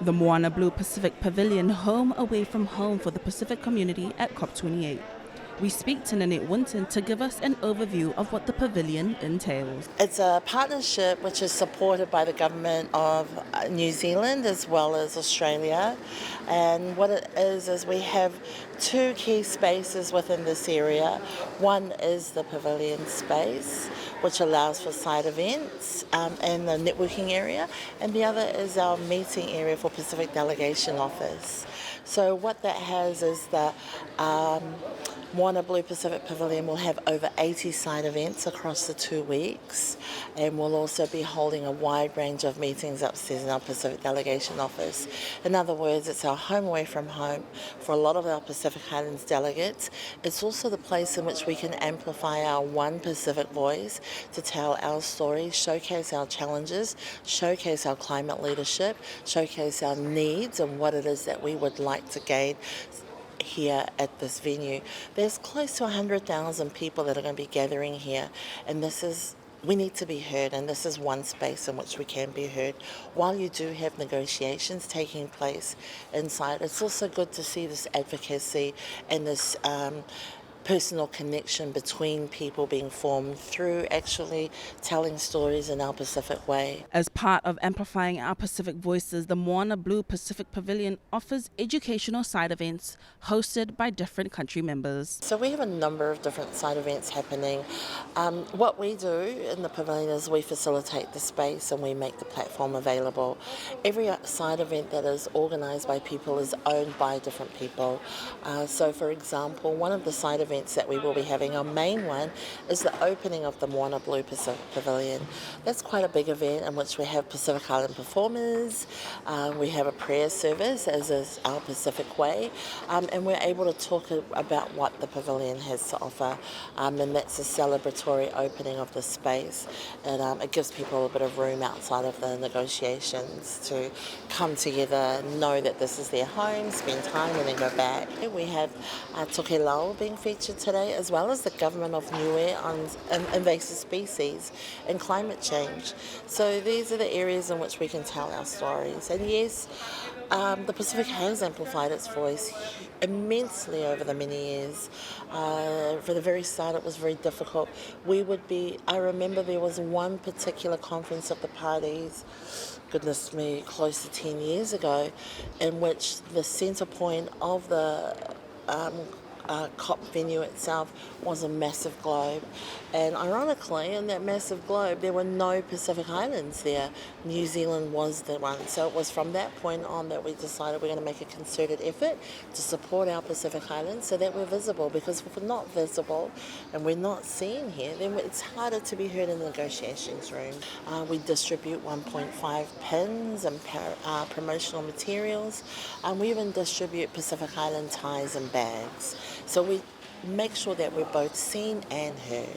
The Moana Blue Pacific Pavilion, home away from home for the Pacific community at COP28. We speak to Nanette Woonton to give us an overview of what the pavilion entails. It's a partnership which is supported by the government of New Zealand as well as Australia. And what it is we have two key spaces within this area. One is the pavilion space, which allows for side events and the networking area. And the other is our meeting area for Pacific Delegation Office. So what that has is the Moana Blue Pacific Pavilion will have over 80 side events across the 2 weeks, and we'll also be holding a wide range of meetings upstairs in our Pacific Delegation Office. In other words, it's our home away from home for a lot of our Pacific Islands delegates. It's also the place in which we can amplify our One Pacific voice to tell our stories, showcase our challenges, showcase our climate leadership, showcase our needs and what it is that we would like to gain here at this venue. There's close to 100,000 people that are going to be gathering here, and we need to be heard, and this is one space in which we can be heard. While you do have negotiations taking place inside, it's also good to see this advocacy and this personal connection between people being formed through actually telling stories in our Pacific way. As part of amplifying our Pacific voices, the Moana Blue Pacific Pavilion offers educational side events hosted by different country members. So we have a number of different side events happening. What we do in the pavilion is we facilitate the space and we make the platform available. Every side event that is organised by people is owned by different people. So for example, one of the side events that we will be having, our main one, is the opening of the Moana Blue Pacific Pavilion. That's quite a big event in which we have Pacific Island performers, we have a prayer service as is our Pacific way, and we're able to talk about what the pavilion has to offer, and that's a celebratory opening of the space. It gives people a bit of room outside of the negotiations to come together, know that this is their home, spend time and then go back. We have Tokelau being featured today, as well as the government of Niue on invasive species and climate change. So these are the areas in which we can tell our stories. And yes, the Pacific has amplified its voice immensely over the many years. For the very start, it was very difficult. I remember there was one particular conference of the parties, goodness me, close to 10 years ago, in which the centre point of the COP venue itself was a massive globe, and ironically in that massive globe there were no Pacific Islands there. New Zealand was the one, so it was from that point on that we decided we're going to make a concerted effort to support our Pacific Islands so that we're visible, because if we're not visible and we're not seen here, then it's harder to be heard in the negotiations room. We distribute 1.5 pins and promotional materials, and we even distribute Pacific Island ties and bags. So we make sure that we're both seen and heard.